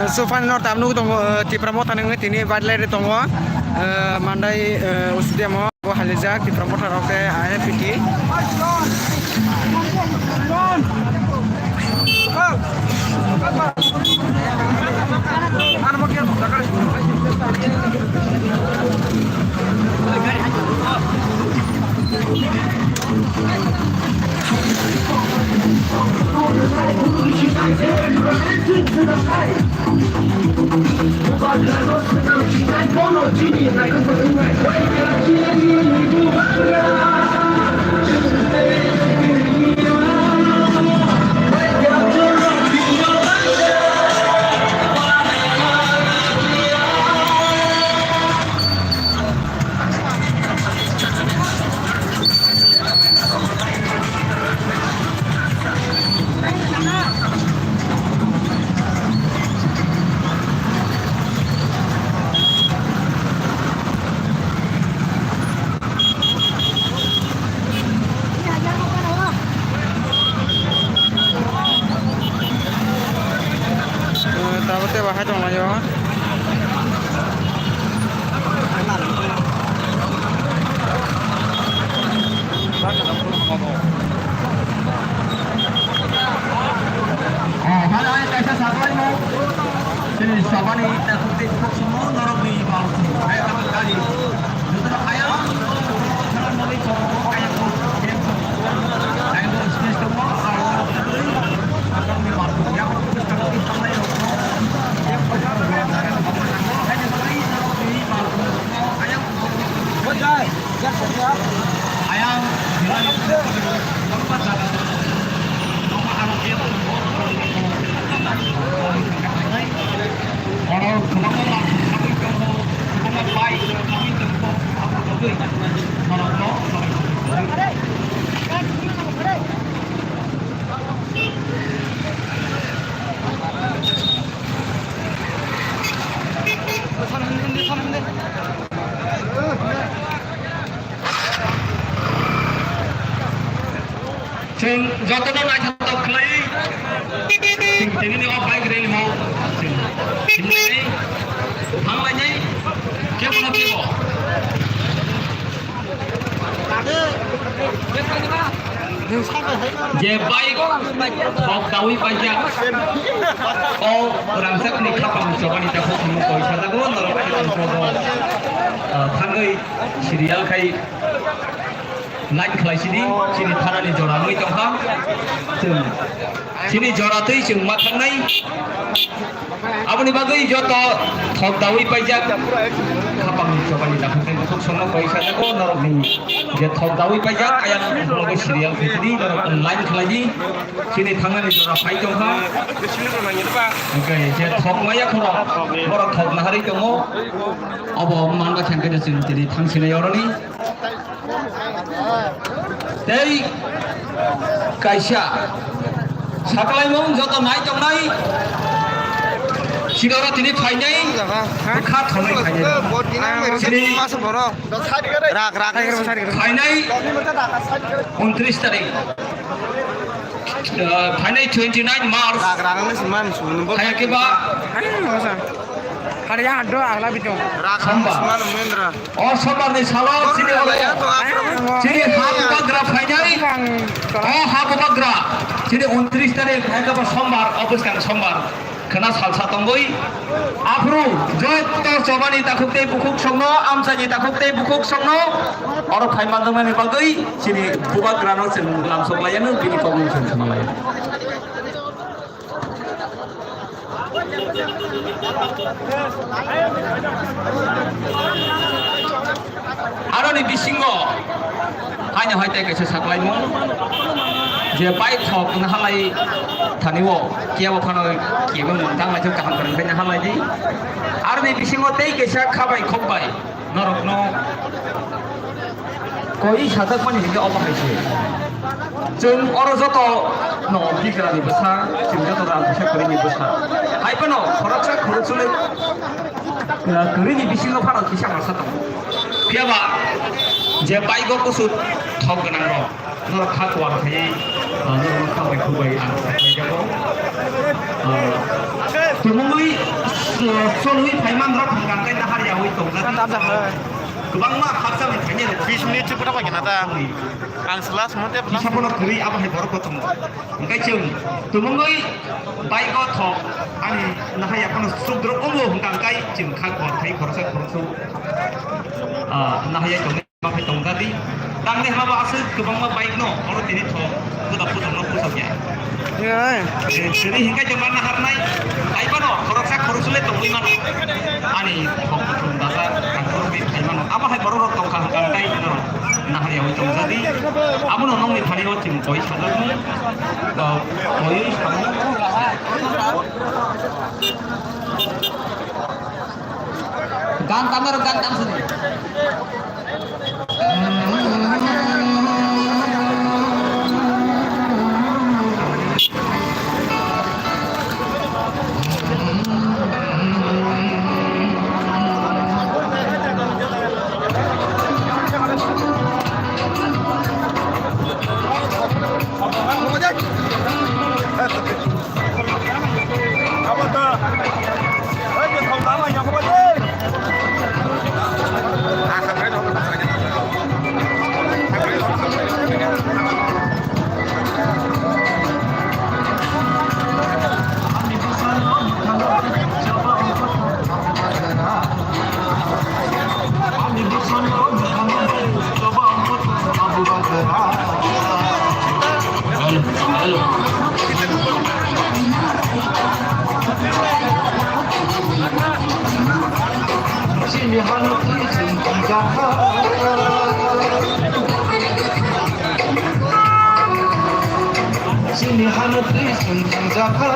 So final tamu tongo di promotan yang ini badlai tongo mandai usdia mo halijak di promotan oke AFPT. Tahu bahasa dong ayo. Mana kaisa sabai mo? Sini sabani takut tikuk semua norok di bawah. Ayo kali. Justru ayam. Kalau mau dicoba ayam tu, ayam tu sini semua. Akan dimakan. Yang kalau kita main ayam Sing jotono na joto klei sing ini ni opai greli mau sing ini hang lanyai ke mana pibo je baik kau kawi pajak oh rangsek ni kapang coba ni tahu kamu kau isada gua nol kita foto thangai serial kai naik kelai sini thara ni jora ngai tongkang sini jora tei jeung mathang nai aboni bagai joto thok dawi pajak kapang coba ni tahu kamu sono kau isada gua norok ni je thok dawi pajak ayam logo serial sini norok online kelai ni sini thangai ni jora pai tongkang oke je thok maya khoro borok thok nahari tongo abo manba thangke de sini jadi thang sini yoroni dari kaisa saklai mong joto nai tong nai sidora tini phainai kha thonai phainai sini masuk boro rak phainai 29 tarik phainai 29 March rak seman hai ke ba hari yang ada ala bitu. Oh sobar ni salah sini oleh sini hapu bagra phainai oh hapu bagra sini 29 tarik hai ke ba sombar office kan sombar kena salsa tonggoi afro joto sobani takukte bukuk songno amsani takukte bukuk songno oro khai mandang ni bagai sini buka grano sen lam soklayan bini komun sen samalaya aboni bisingo haino haite kaisa saklaimo je bai thok na halai thaniwo kiabo phano kiabo montang la kaham karang bena halai di arni bisingo tei kaisa khabai khokbai norokno koi sadak mani hingga opa kaise जों अर जत न बिग्रानि बसा जों जत रां फैसा करिनि बसा हाइपनो खरचा खरचले करिनि बिसिङाव फानो किसा मासा दं पियाबा जे बाइगो कुसु थग गोनां र न खाखवा थायै न खाबाय खुबाय आं जायगायाव तुमुइ सोनुइ फाइमान र फंगांगाय हारियावै दंगा गोबां मा खाबजाबाय थायो 20 menit cukup apa kita ang selas monte bisa pun kiri apa yang baru potong enggak cium tumungoi baik kau thok ani nah ya pun sudro umum hengkang kai cium kak buat kai korsa korsu nah ya cium apa tong tadi tang nih apa asal kebang ma baik no orang ini thok sudah potong no pusatnya jadi hingga zaman nahar naik ai pano korsa korsu le tong lima ani thok potong dasar kantor bi mana apa yang baru tong kang kai no nah ya utang tadi, abu nonong ni thani wajib koi sadar ni, koi sadar. Gan kamar gan tam sini. Sini hanut isun tanjaka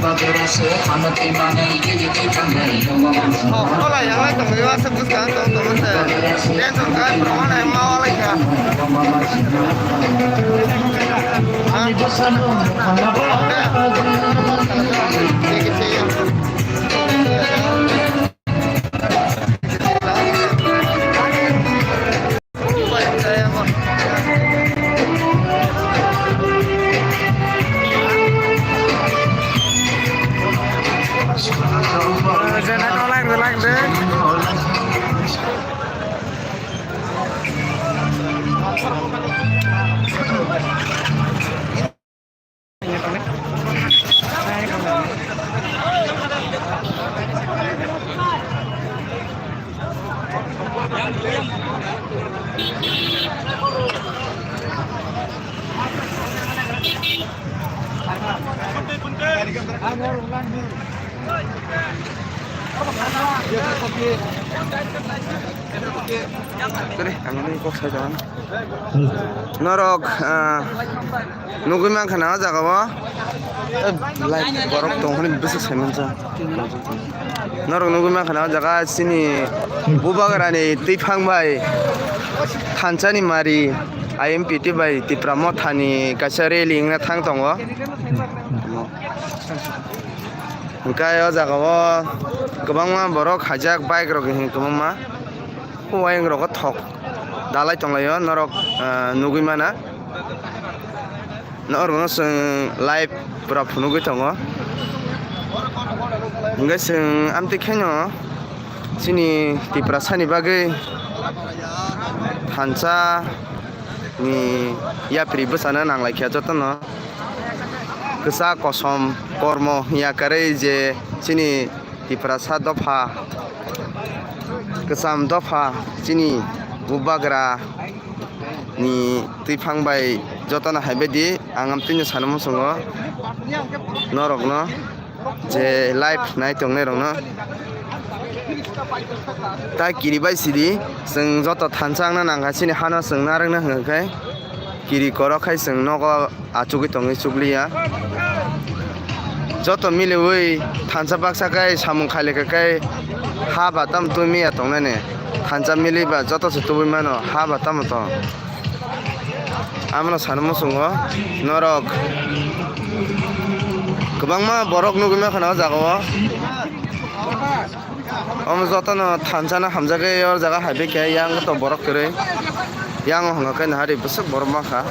Bagera se hanut imane gigi tangai oh lah yang lain tunggu ya sebutkan teman-teman dia tunggu mana yang mau lagi kan Ani bosan kanaba Norok nunggu mang kena aja kawa lain borok tongkol bisa semenja norok nunggu mang kena aja kah sini bubagarane tipang bay kancani mari IMPT bay tipramot hani kasari lingna thang tongo kaya aja kawa kebang ma borok hajak bike rok hing kebang ma huayeng rok thok dalai tonglayo norok nugui mana norok seng live pura phunugui tongo hingga seng amti khenyo sini tipra sani bagai hanca ni ya pri besana nanglai kya jotono kesa kosom kormo ya kare je sini tipra sa dofa kesam dofa sini bubagra ni tipang bai jotana haibedi angam tinyo sanamo songo norok no je live nai tong nei rong no ta kiri bai sidi seng joto thansang na nang sini hana seng narang na hngkai kiri korok khai seng nogo achugui tongi chukliya joto miliwi thansa baksa kai samung khale kai ha batam tumi atong ne thansa miliba joto chutui mano ha batam to amno sanmo sungo norok kwbangma borok nugui khana jago om joto no thansana hamjagai or jaga haibe ke yang to borok kere yang hangkai na hari besok borok makha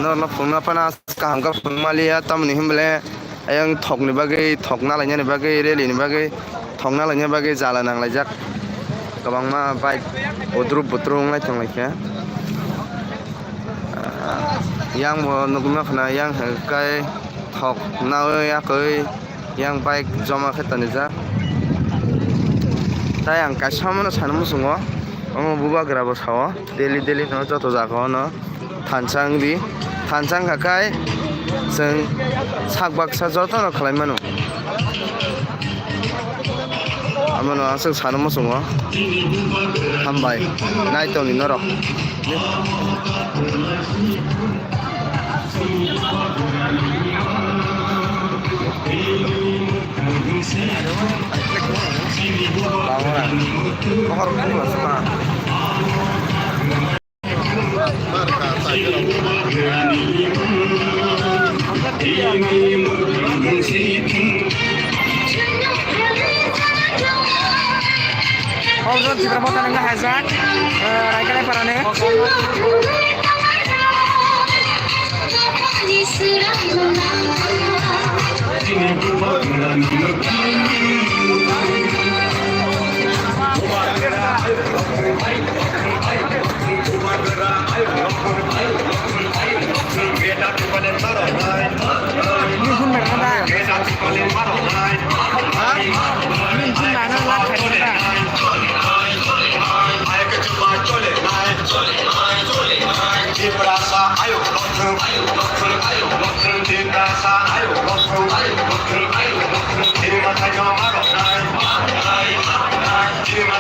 nor no phungna pana kahangka phungmalia tamni himble ayang thokni bagai thokna lainani bagai reli ni bagai thokna lainani bagai jala nang laijak kwbangma bike udrup butrung lai thang laikha yang mo nugma khana yang kai thok nawe yakoi yang bike joma khetani ja tai ang kasamano sanmo sungo omo buba grabo sawo daily no joto jago no thansang di thansang kakai seng sak baksa joto no khlai mano amano aseng sanmo sungo hambai nai toni norok Ojo jika mau tanah hazard, rakyatnya parane. Ayo,